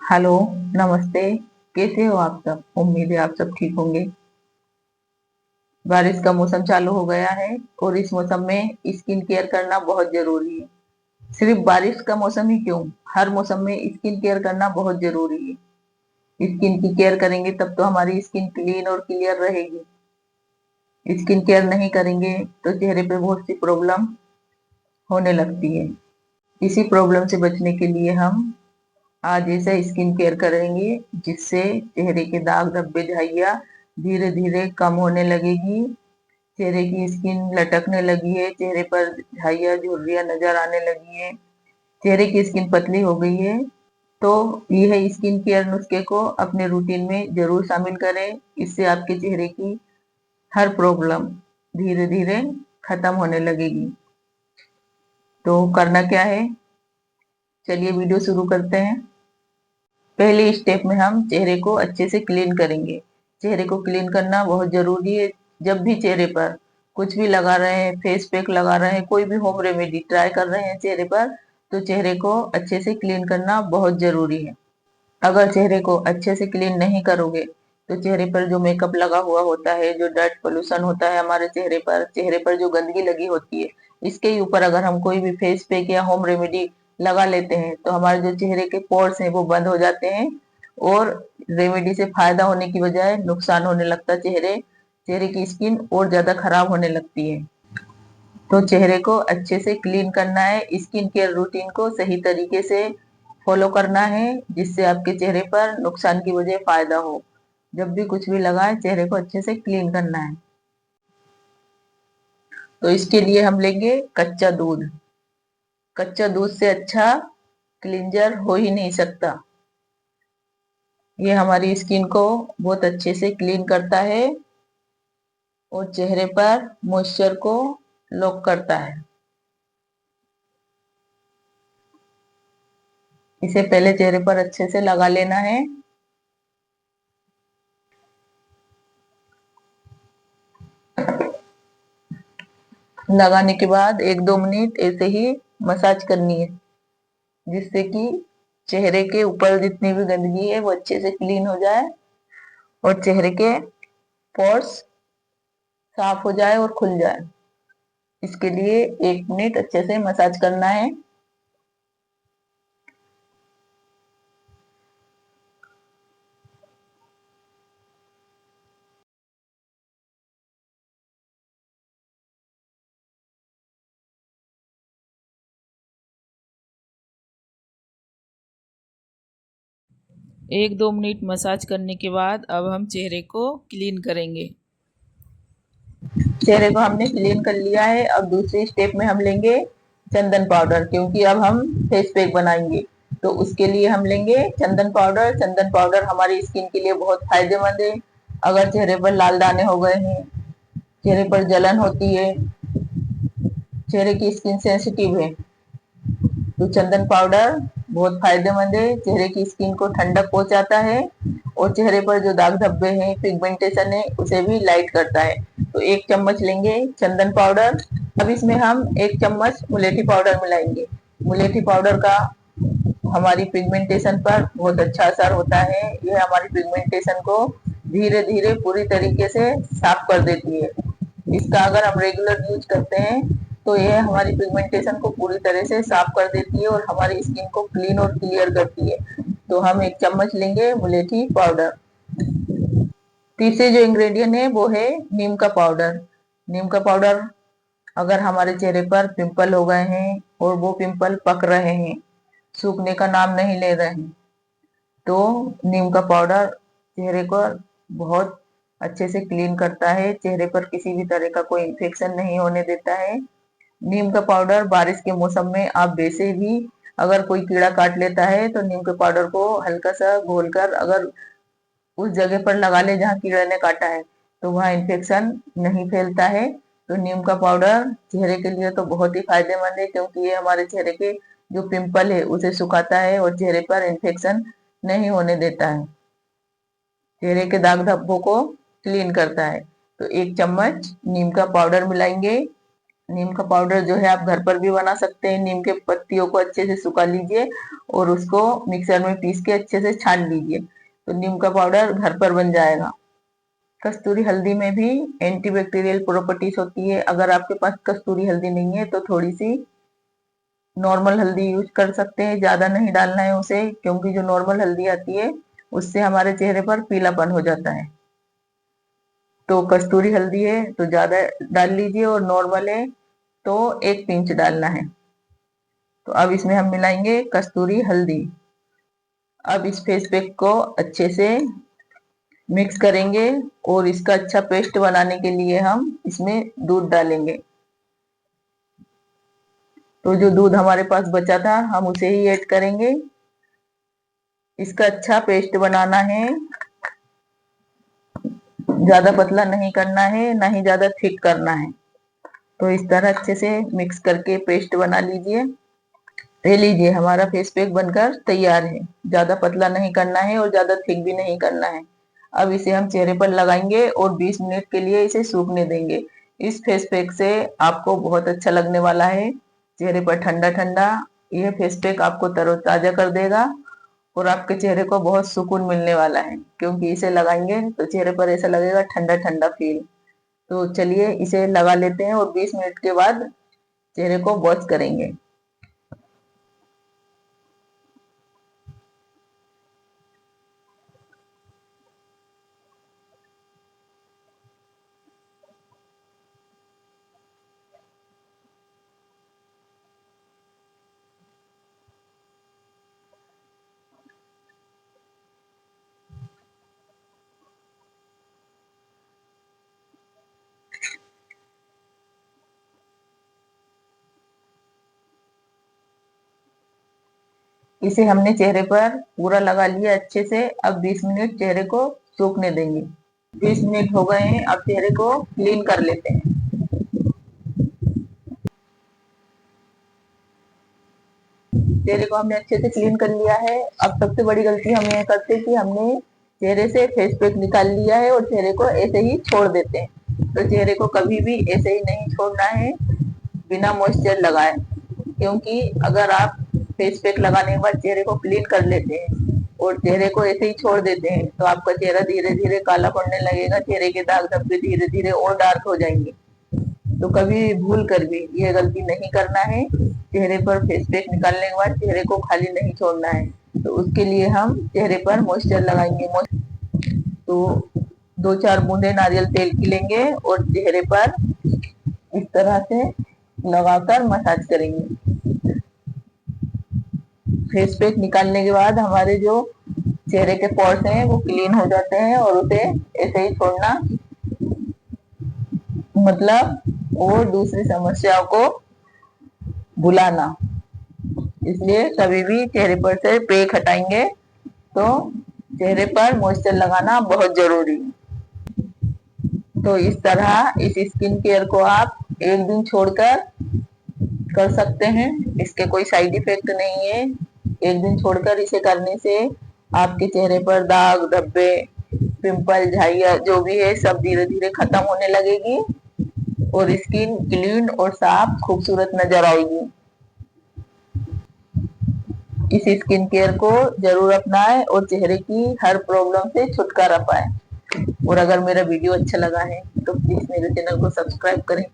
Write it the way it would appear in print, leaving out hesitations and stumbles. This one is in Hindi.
हेलो। नमस्ते। कैसे हो आप सब? उम्मीद है आप सब ठीक होंगे। बारिश का मौसम चालू हो गया है और इस मौसम में स्किन केयर करना बहुत जरूरी है। सिर्फ बारिश का मौसम ही क्यों, हर मौसम में स्किन केयर करना बहुत जरूरी है। स्किन की केयर करेंगे तब तो हमारी स्किन क्लीन और क्लियर रहेगी। स्किन केयर नहीं करेंगे तो चेहरे पे बहुत सी प्रॉब्लम होने लगती है। इसी प्रॉब्लम से बचने के लिए हम आज ऐसा स्किन केयर करेंगे जिससे चेहरे के दाग धब्बे झाइयाँ धीरे धीरे कम होने लगेगी। चेहरे की स्किन लटकने लगी है, चेहरे पर झाइयाँ झुर्रियाँ नजर आने लगी है, चेहरे की स्किन पतली हो गई है। तो यह स्किन केयर नुस्खे को अपने रूटीन में जरूर शामिल करें। इससे आपके चेहरे की हर प्रॉब्लम धीरे धीरे खत्म होने लगेगी। तो करना क्या है, चलिए वीडियो शुरू करते हैं। पहले स्टेप में हम चेहरे को अच्छे से क्लीन करेंगे। चेहरे को क्लीन करना बहुत जरूरी है। जब भी चेहरे पर कुछ भी लगा रहे हैं, फेस पैक लगा रहे हैं, कोई भी होम रेमेडी ट्राई कर रहे हैं चेहरे पर, तो चेहरे को अच्छे से क्लीन करना बहुत जरूरी है। अगर चेहरे को अच्छे से क्लीन नहीं करोगे तो चेहरे पर जो मेकअप लगा हुआ होता है, जो डर्ट पोल्यूशन होता है हमारे चेहरे पर जो गंदगी लगी होती है, इसके ऊपर अगर हम कोई भी फेस पैक या होम रेमेडी लगा लेते हैं तो हमारे जो चेहरे के पोर्स हैं वो बंद हो जाते हैं और रेमेडी से फायदा होने की बजाय नुकसान होने लगता है। चेहरे की स्किन और ज्यादा खराब होने लगती है। तो चेहरे को अच्छे से क्लीन करना है, स्किन केयर रूटीन को सही तरीके से फॉलो करना है जिससे आपके चेहरे पर नुकसान की बजाय फायदा हो। जब भी कुछ भी लगाए चेहरे को अच्छे से क्लीन करना है। तो इसके लिए हम लेंगे कच्चा दूध। कच्चा दूध से अच्छा क्लींजर हो ही नहीं सकता। ये हमारी स्किन को बहुत अच्छे से क्लीन करता है और चेहरे पर मॉइस्चर को लॉक करता है। इसे पहले चेहरे पर अच्छे से लगा लेना है। लगाने के बाद 1-2 मिनट ऐसे ही मसाज करनी है जिससे कि चेहरे के ऊपर जितनी भी गंदगी है वो अच्छे से क्लीन हो जाए और चेहरे के पोर्स साफ हो जाए और खुल जाए। इसके लिए 1 मिनट अच्छे से मसाज करना है। एक दो मिनट मसाज करने के बाद अब हम चेहरे को क्लीन करेंगे। चेहरे को हमने क्लीन कर लिया है। अब दूसरे स्टेप में हम लेंगे चंदन पाउडर, क्योंकि अब हम फेस पैक बनाएंगे। तो उसके लिए हम लेंगे चंदन पाउडर। चंदन पाउडर हमारी स्किन के लिए बहुत फायदेमंद है। अगर चेहरे पर लाल दाने हो गए हैं, चेहरे पर जलन होती है, चेहरे की स्किन सेंसिटिव है, तो चंदन पाउडर बहुत फायदेमंद है। चेहरे की स्किन को ठंडक पहुंचाता है और चेहरे पर जो दाग धब्बे हैं, पिगमेंटेशन है, उसे भी लाइट करता है। तो 1 चम्मच लेंगे चंदन पाउडर। अब इसमें हम 1 चम्मच मुलेठी पाउडर मिलाएंगे। मुलेठी पाउडर का हमारी पिगमेंटेशन पर बहुत अच्छा असर होता है। यह हमारी पिगमेंटेशन को धीरे धीरे पूरी तरीके से साफ कर देती है। इसका अगर हम रेगुलर यूज करते हैं तो यह हमारी पिगमेंटेशन को पूरी तरह से साफ कर देती है और हमारी स्किन को क्लीन और क्लियर करती है। तो हम 1 चम्मच लेंगे मुलेठी पाउडर। तीसरे जो इंग्रेडिएंट है वो है नीम का पाउडर। नीम का पाउडर अगर हमारे चेहरे पर पिंपल हो गए हैं और वो पिंपल पक रहे हैं, सूखने का नाम नहीं ले रहे हैं, तो नीम का पाउडर चेहरे को बहुत अच्छे से क्लीन करता है। चेहरे पर किसी भी तरह का कोई इन्फेक्शन नहीं होने देता है। नीम का पाउडर बारिश के मौसम में आप वैसे भी अगर कोई कीड़ा काट लेता है तो नीम के पाउडर को हल्का सा घोलकर अगर उस जगह पर लगा ले जहाँ कीड़े ने काटा है, तो वहाँ इन्फेक्शन नहीं फैलता है। तो नीम का पाउडर चेहरे के लिए तो बहुत ही फायदेमंद है, क्योंकि ये हमारे चेहरे के जो पिंपल है उसे सुखाता है और चेहरे पर इन्फेक्शन नहीं होने देता है, चेहरे के दाग धब्बों को क्लीन करता है। तो 1 चम्मच नीम का पाउडर मिलाएंगे। नीम का पाउडर जो है आप घर पर भी बना सकते हैं। नीम के पत्तियों को अच्छे से सुखा लीजिए और उसको मिक्सर में पीस के अच्छे से छान लीजिए, तो नीम का पाउडर घर पर बन जाएगा। कस्तूरी हल्दी में भी एंटीबैक्टीरियल प्रॉपर्टीज होती है। अगर आपके पास कस्तूरी हल्दी नहीं है तो थोड़ी सी नॉर्मल हल्दी यूज कर सकते हैं, ज्यादा नहीं डालना है उसे, क्योंकि जो नॉर्मल हल्दी आती है उससे हमारे चेहरे पर पीलापन हो जाता है। तो कस्तूरी हल्दी है तो ज्यादा डाल लीजिए और नॉर्मल है तो 1 पिंच डालना है। तो अब इसमें हम मिलाएंगे कस्तूरी हल्दी। अब इस फेस पैक को अच्छे से मिक्स करेंगे और इसका अच्छा पेस्ट बनाने के लिए हम इसमें दूध डालेंगे। तो जो दूध हमारे पास बचा था हम उसे ही ऐड करेंगे। इसका अच्छा पेस्ट बनाना है, ज्यादा पतला नहीं करना है ना ही ज्यादा थिक करना है। तो इस तरह अच्छे से मिक्स करके पेस्ट बना लीजिए। ले लीजिए, हमारा फेस पैक बनकर तैयार है। ज्यादा पतला नहीं करना है और ज्यादा थिक भी नहीं करना है। अब इसे हम चेहरे पर लगाएंगे और 20 मिनट के लिए इसे सूखने देंगे। इस फेस पैक से आपको बहुत अच्छा लगने वाला है, चेहरे पर ठंडा ठंडा। यह फेस पैक आपको तरोताजा कर देगा और आपके चेहरे को बहुत सुकून मिलने वाला है, क्योंकि इसे लगाएंगे तो चेहरे पर ऐसा लगेगा ठंडा ठंडा फील। तो चलिए इसे लगा लेते हैं और 20 मिनट के बाद चेहरे को वॉश करेंगे। इसे हमने चेहरे पर पूरा लगा लिया अच्छे से। अब 20 मिनट चेहरे को सूखने देंगे। 20 मिनट हो गए हैं, अब चेहरे को क्लीन कर लेते हैं। चेहरे को हमने अच्छे से क्लीन कर लिया है। अब सबसे बड़ी गलती हम ये करते हैं कि हमने चेहरे से फेस पैक निकाल लिया है और चेहरे को ऐसे ही छोड़ देते हैं। तो चेहरे को कभी भी ऐसे ही नहीं छोड़ना है बिना मॉइस्चर लगाए, क्योंकि अगर आप फेस पैक लगाने के बाद चेहरे को क्लीन कर लेते हैं और चेहरे को ऐसे ही छोड़ देते हैं तो आपका चेहरा धीरे धीरे काला पड़ने लगेगा, चेहरे के दाग धब्बे धीरे धीरे और डार्क हो जाएंगे। तो कभी भूल कर भी ये गलती नहीं करना है। चेहरे पर फेस पैक निकालने के बाद चेहरे को खाली नहीं छोड़ना है। तो उसके लिए हम चेहरे पर मॉइस्चर लगाएंगे। तो 2-4 बूंदे नारियल तेल की लेंगे और चेहरे पर इस तरह से लगाकर मसाज करेंगे। फेस पैक निकालने के बाद हमारे जो चेहरे के पोर्स हैं वो क्लीन हो जाते हैं और उसे ऐसे ही छोड़ना मतलब और दूसरी समस्याओं को भुलाना। इसलिए कभी भी चेहरे पर से पैक हटाएंगे तो चेहरे पर मॉइस्चर लगाना बहुत जरूरी है। तो इस तरह इस स्किन केयर को आप एक दिन छोड़कर कर सकते हैं। इसके कोई साइड इफेक्ट नहीं है। एक दिन छोड़कर इसे करने से आपके चेहरे पर दाग धब्बे पिंपल झाइया जो भी है सब धीरे धीरे खत्म होने लगेगी और स्किन क्लीन और साफ खूबसूरत नजर आएगी। इस स्किन केयर को जरूर अपनाएं और चेहरे की हर प्रॉब्लम से छुटकारा पाएं। और अगर मेरा वीडियो अच्छा लगा है तो प्लीज मेरे चैनल को सब्सक्राइब करें।